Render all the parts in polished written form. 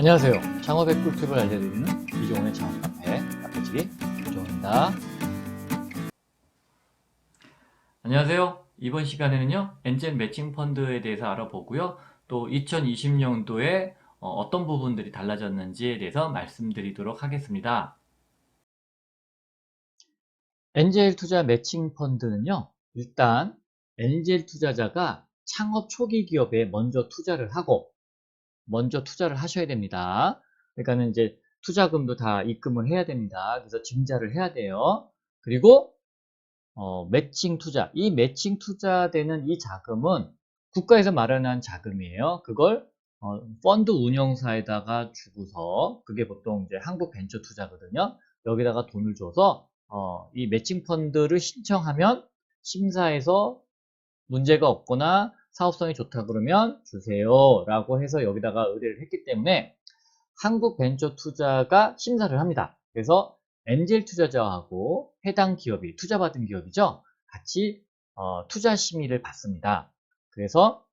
안녕하세요. 창업의 꿀팁을 알려드리는 이종훈의 창업 카페, 카페지기 이종훈입니다. 안녕하세요. 이번 시간에는요, 엔젤 매칭 펀드에 대해서 알아보고요. 또 2020년도에 어떤 부분들이 달라졌는지에 대해서 말씀드리도록 하겠습니다. 엔젤 투자 매칭 펀드는요, 일단 엔젤 투자자가 창업 초기 기업에 먼저 투자를 하셔야 됩니다. 그러니까는 이제 투자금도 다 입금을 해야 됩니다. 그래서 증자를 해야 돼요. 그리고 매칭 투자, 이 매칭 투자되는 이 자금은 국가에서 마련한 자금이에요. 그걸 펀드 운영사에다가 주고서, 그게 보통 이제 한국 벤처 투자거든요. 여기다가 돈을 줘서 이 매칭 펀드를 신청하면 심사에서 문제가 없거나 사업성이 좋다 그러면 주세요 라고 해서 여기다가 의뢰를 했기 때문에 한국 벤처 투자가 심사를 합니다. 그래서 엔젤 투자자하고 해당 기업이, 투자받은 기업이죠, 같이 투자 심의를 받습니다. 그래서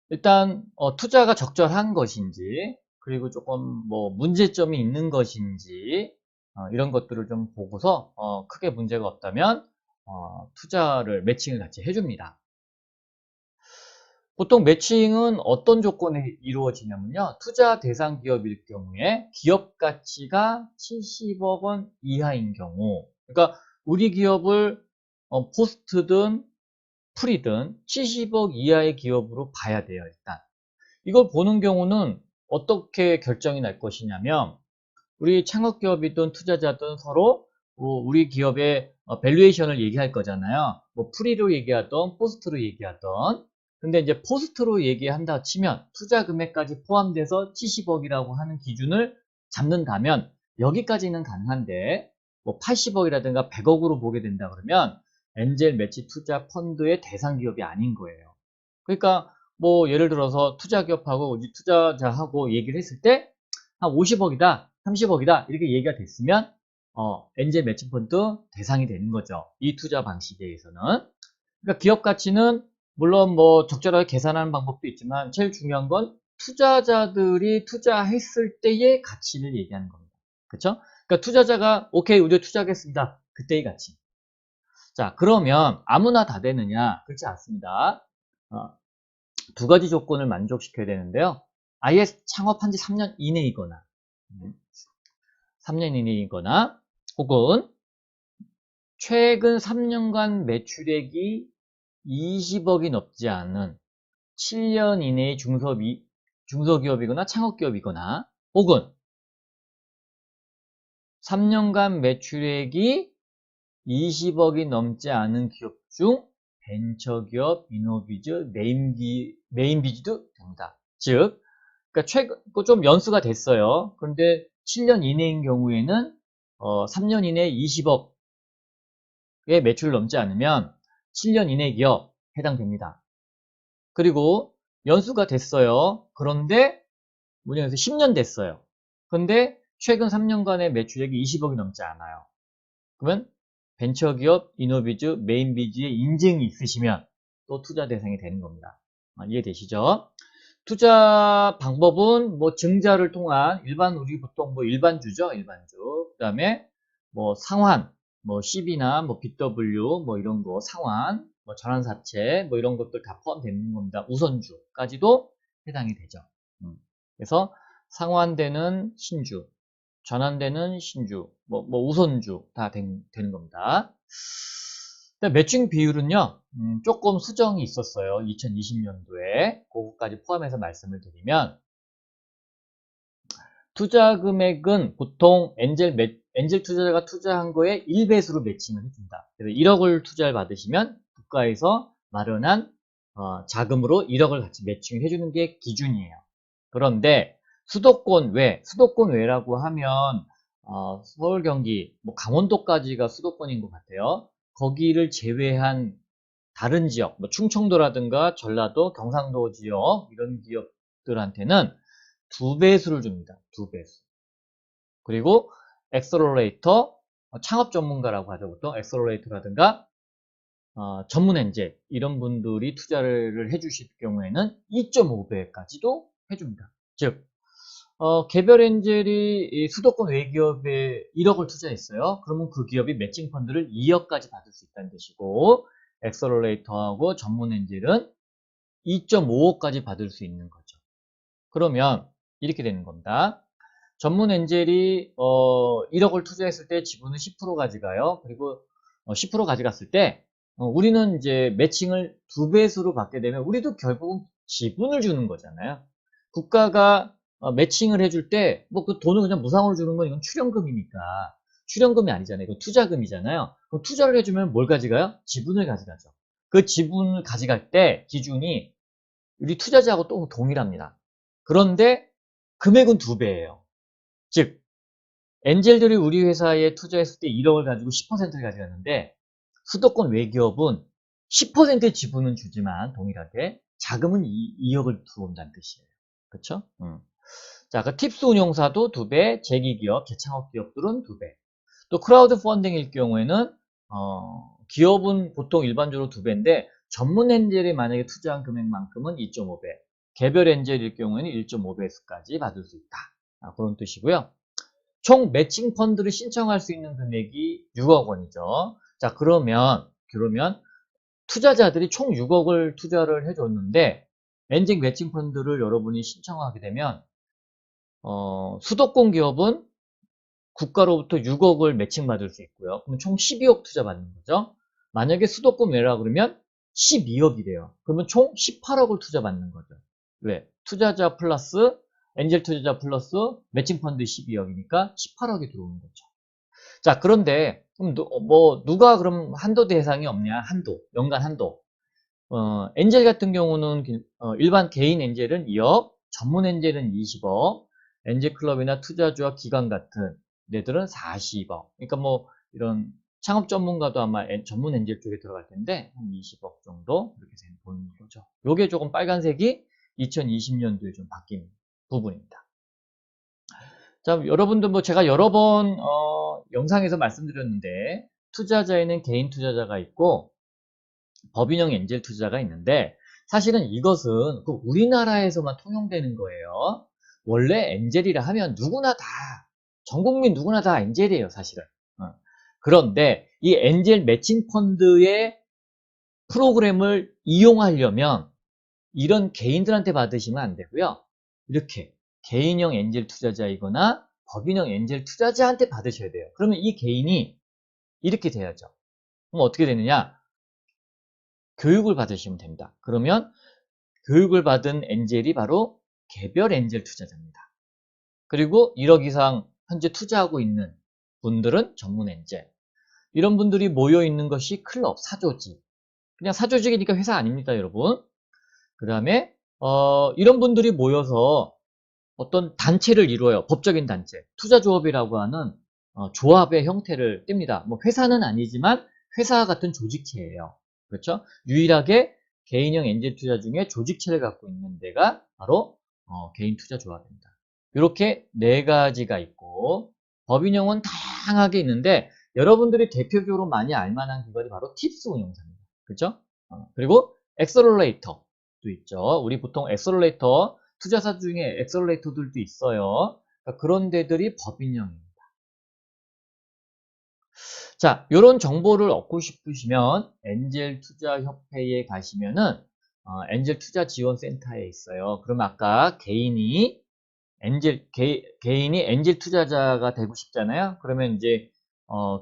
일단 투자가 적절한 것인지, 그리고 조금 뭐 문제점이 있는 것인지, 이런 것들을 좀 보고서 크게 문제가 없다면 투자를, 매칭을 같이 해줍니다. 보통 매칭은 어떤 조건에 이루어지냐면요, 투자 대상 기업일 경우에 기업 가치가 70억 원 이하인 경우, 그러니까 우리 기업을 포스트든 프리든 70억 이하의 기업으로 봐야 돼요. 일단 이걸 보는 경우는 어떻게 결정이 날 것이냐면, 우리 창업기업이든 투자자든 서로 우리 기업의 밸류에이션을 얘기할 거잖아요. 뭐 프리로 얘기하던 포스트로 얘기하던. 근데 이제 포스트로 얘기한다 치면 투자 금액까지 포함돼서 70억이라고 하는 기준을 잡는다면 여기까지는 가능한데, 뭐 80억이라든가 100억으로 보게 된다 그러면 엔젤 매치 투자 펀드의 대상 기업이 아닌 거예요. 그러니까 뭐 예를 들어서 투자기업하고 우리 투자자하고 얘기를 했을 때 한 50억이다, 30억이다 이렇게 얘기가 됐으면 엔젤 매칭 펀드 대상이 되는 거죠. 이 투자 방식에 의해서는. 그러니까 기업 가치는 물론 뭐 적절하게 계산하는 방법도 있지만 제일 중요한 건 투자자들이 투자했을 때의 가치를 얘기하는 겁니다. 그렇죠? 그러니까 투자자가 오케이 우리 투자하겠습니다, 그때의 가치. 자, 그러면 아무나 다 되느냐? 그렇지 않습니다. 두 가지 조건을 만족시켜야 되는데요. 아예 창업한 지 3년 이내이거나, 3년 이내이거나, 혹은 최근 3년간 매출액이 20억이 넘지 않은 7년 이내의 중소기업이거나 창업기업이거나, 혹은 3년간 매출액이 20억이 넘지 않은 기업 중 벤처기업, 이노비즈, 메인비즈도 됩니다. 즉, 그러니까 최근 좀 연수가 됐어요. 그런데 7년 이내인 경우에는 3년 이내에 20억의 매출을 넘지 않으면 7년 이내 기업 해당됩니다. 그리고 연수가 됐어요. 그런데 뭐냐면 10년 됐어요. 그런데 최근 3년간의 매출액이 20억이 넘지 않아요. 그러면 벤처기업, 이노비즈, 메인비즈의 인증이 있으시면 또 투자 대상이 되는 겁니다. 이해되시죠? 투자 방법은 뭐 증자를 통한 우리 보통 뭐 일반주죠, 일반주. 그 다음에 뭐 상환, 뭐 CB나 뭐 BW 뭐 이런 거 상환, 뭐 전환사채 뭐 이런 것들 다 포함되는 겁니다. 우선주까지도 해당이 되죠. 그래서 상환되는 신주, 전환되는 신주, 뭐 우선주 다 되는 겁니다. 매칭 비율은요, 조금 수정이 있었어요. 2020년도에. 그거까지 포함해서 말씀을 드리면, 투자 금액은 보통 엔젤 투자자가 투자한 거에 1배수로 매칭을 해준다. 그래서 1억을 투자를 받으시면 국가에서 마련한 자금으로 1억을 같이 매칭을 해주는 게 기준이에요. 그런데 수도권 외라고 하면 서울, 경기, 뭐 강원도까지가 수도권인 것 같아요. 거기를 제외한 다른 지역, 뭐 충청도라든가 전라도, 경상도 지역 이런 기업들한테는 2배수를 줍니다. 2배수. 그리고 엑셀러레이터, 창업 전문가라고 하죠. 보통 엑셀러레이터라든가 전문 엔젤 이런 분들이 투자를 해주실 경우에는 2.5배까지도 해줍니다. 즉 개별 엔젤이 이 수도권 외기업에 1억을 투자했어요. 그러면 그 기업이 매칭 펀드를 2억까지 받을 수 있다는 뜻이고, 엑셀러레이터하고 전문 엔젤은 2.5억까지 받을 수 있는 거죠. 그러면 이렇게 되는 겁니다. 전문 엔젤이 1억을 투자했을 때 지분은 10% 가져가요. 그리고 10% 가져갔을 때 우리는 이제 매칭을 2배수로 받게 되면 우리도 결국은 지분을 주는 거잖아요. 국가가 매칭을 해줄 때 뭐 그 돈을 그냥 무상으로 주는 건 이건 출연금이니까 출연금이 아니잖아요. 이건 투자금이잖아요. 그럼 투자를 해주면 뭘 가져가요? 지분을 가져가죠. 그 지분을 가져갈 때 기준이 우리 투자자하고 또 동일합니다. 그런데 금액은 2배예요. 즉 엔젤들이 우리 회사에 투자했을 때 1억을 가지고 10%를 가져갔는데 수도권 외기업은 10%의 지분은 주지만 동일하게 자금은 2억을 들어온다는 뜻이에요. 그렇죠? 자, 그 팁스 운용사도 2배, 재기기업, 재창업 기업들은 2배. 또 크라우드 펀딩일 경우에는 기업은 보통 일반적으로 2배인데 전문 엔젤이 만약에 투자한 금액만큼은 2.5배, 개별 엔젤일 경우에는 1.5배수까지 받을 수 있다. 그런 뜻이고요. 총 매칭 펀드를 신청할 수 있는 금액이 6억 원이죠. 자, 그러면 투자자들이 총 6억을 투자를 해줬는데 엔젤 매칭 펀드를 여러분이 신청하게 되면 수도권 기업은 국가로부터 6억을 매칭받을 수 있고요. 그럼 총 12억 투자받는 거죠. 만약에 수도권 외라 그러면 12억이래요. 그러면 총 18억을 투자받는 거죠. 왜? 투자자 플러스 엔젤 투자자 플러스 매칭 펀드 12억이니까 18억이 들어오는 거죠. 자, 그런데 그럼 누가 그럼 한도 대상이 없냐? 한도, 연간 한도. 엔젤 같은 경우는 일반 개인 엔젤은 2억, 전문 엔젤은 20억, 엔젤 클럽이나 투자주와 기관 같은 데들은 40억. 그러니까 뭐 이런 창업 전문가도 아마 전문 엔젤 쪽에 들어갈 텐데 한 20억 정도 이렇게 보는 거죠. 요게 조금 빨간색이 2020년도에 좀 바뀐 부분입니다. 자, 여러분들 뭐 제가 여러 번 영상에서 말씀드렸는데 투자자에는 개인 투자자가 있고 법인형 엔젤 투자가 있는데 사실은 이것은 그 우리나라에서만 통용되는 거예요. 원래 엔젤이라 하면 누구나 다 전 국민 누구나 다 엔젤이에요, 사실은. 그런데 이 엔젤 매칭 펀드의 프로그램을 이용하려면 이런 개인들한테 받으시면 안 되고요. 이렇게 개인형 엔젤 투자자이거나 법인형 엔젤 투자자한테 받으셔야 돼요. 그러면 이 개인이 이렇게 돼야죠. 그럼 어떻게 되느냐? 교육을 받으시면 됩니다. 그러면 교육을 받은 엔젤이 바로 개별 엔젤 투자자입니다. 그리고 1억 이상 현재 투자하고 있는 분들은 전문 엔젤. 이런 분들이 모여 있는 것이 클럽, 사조직. 그냥 사조직이니까 회사 아닙니다, 여러분. 그 다음에 이런 분들이 모여서 어떤 단체를 이루어요. 법적인 단체. 투자조합이라고 하는 조합의 형태를 띱니다. 뭐 회사는 아니지만 회사 같은 조직체예요. 그렇죠? 유일하게 개인형 엔젤 투자 중에 조직체를 갖고 있는 데가 바로 개인 투자 조합입니다. 이렇게 4가지가 있고 법인형은 다양하게 있는데 여러분들이 대표적으로 많이 알만한 기관이 바로 팁스 운용사입니다. 그렇죠? 그리고 엑셀러레이터도 있죠. 우리 보통 엑셀러레이터 투자사 중에 엑셀러레이터들도 있어요. 그러니까 그런 데들이 법인형입니다. 자, 이런 정보를 얻고 싶으시면 엔젤 투자 협회에 가시면은 엔젤 투자 지원 센터에 있어요. 그럼 아까 개인이 엔젤 투자자가 되고 싶잖아요. 그러면 이제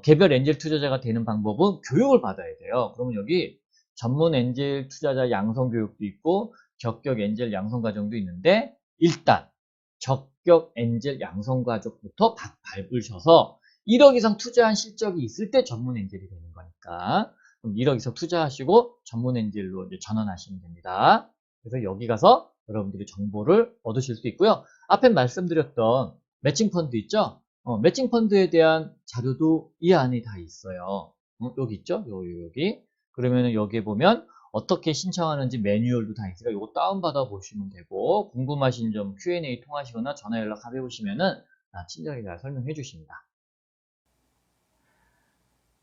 개별 엔젤 투자자가 되는 방법은 교육을 받아야 돼요. 그러면 여기 전문 엔젤 투자자 양성 교육도 있고 적격 엔젤 양성 과정도 있는데 일단 적격 엔젤 양성 과정부터 밟으셔서 1억 이상 투자한 실적이 있을 때 전문 엔젤이 되는 거니까 그럼 1억 이상 투자하시고 전문 엔젤로 이제 전환하시면 됩니다. 그래서 여기 가서 여러분들이 정보를 얻으실 수 있고요. 앞에 말씀드렸던 매칭 펀드 있죠? 매칭 펀드에 대한 자료도 이 안에 다 있어요. 여기 있죠? 여기. 그러면 여기에 보면 어떻게 신청하는지 매뉴얼도 다 있으니까 이거 다운받아 보시면 되고 궁금하신 점 Q&A 통하시거나 전화 연락해 보시면은 친절하게 잘 설명해 주십니다.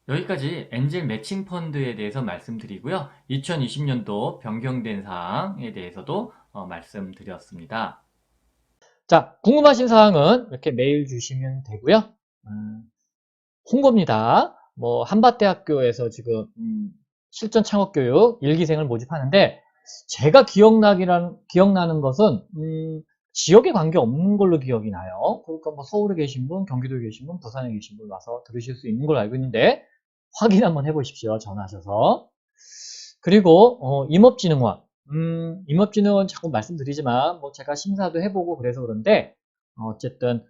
여기까지 엔젤 매칭 펀드에 대해서 말씀드리고요. 2020년도 변경된 사항에 대해서도 말씀드렸습니다. 자, 궁금하신 사항은 이렇게 메일 주시면 되고요. 홍보입니다. 뭐 한밭대학교에서 지금 실전 창업교육 1기생을 모집하는데 제가 기억나는 것은 지역에 관계없는 걸로 기억이 나요. 그러니까 뭐 서울에 계신 분, 경기도에 계신 분, 부산에 계신 분 와서 들으실 수 있는 걸로 알고 있는데 확인 한번 해보십시오. 전화하셔서. 그리고 임업진흥원. 임업진흥원 자꾸 말씀드리지만 뭐 제가 심사도 해보고 그래서 그런데 어쨌든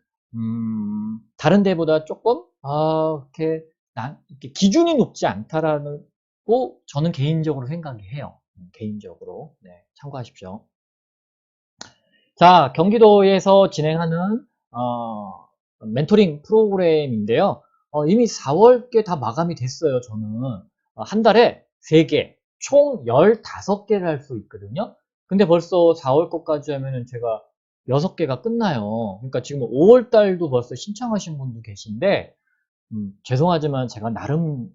다른 데보다 조금 이렇게 기준이 높지 않다라는 거 저는 개인적으로 생각이 해요. 개인적으로. 네, 참고하십시오. 자, 경기도에서 진행하는 멘토링 프로그램인데요. 이미 4월께 다 마감이 됐어요. 저는 한 달에 3개, 총 15개를 할 수 있거든요. 근데 벌써 4월 것까지 하면은 제가 6개가 끝나요. 그러니까 지금 5월 달도 벌써 신청하신 분도 계신데 죄송하지만 제가 나름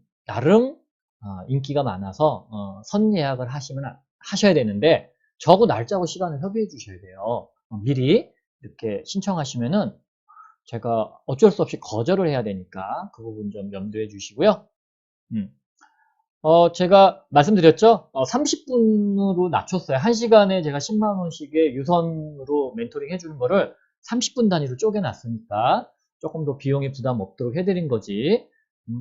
인기가 많아서 선예약을 하셔야 되는데 저하고 날짜하고 시간을 협의해 주셔야 돼요. 미리 이렇게 신청하시면은 제가 어쩔 수 없이 거절을 해야 되니까 그 부분 좀 염두해 주시고요. 제가 말씀드렸죠? 30분으로 낮췄어요. 1시간에 제가 10만 원씩의 유선으로 멘토링 해주는 거를 30분 단위로 쪼개놨으니까 조금 더 비용이 부담 없도록 해드린 거지.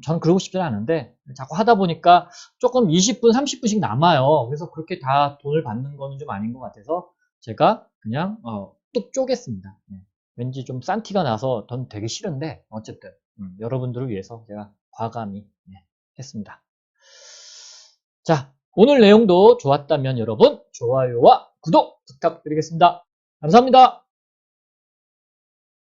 저는 그러고 싶지 않은데 자꾸 하다 보니까 조금 20분, 30분씩 남아요. 그래서 그렇게 다 돈을 받는 거는 좀 아닌 것 같아서 제가 그냥 뚝 쪼갰습니다. 네. 왠지 좀 싼 티가 나서 전 되게 싫은데 어쨌든 여러분들을 위해서 제가 과감히 했습니다. 자, 오늘 내용도 좋았다면 여러분 좋아요와 구독 부탁드리겠습니다. 감사합니다.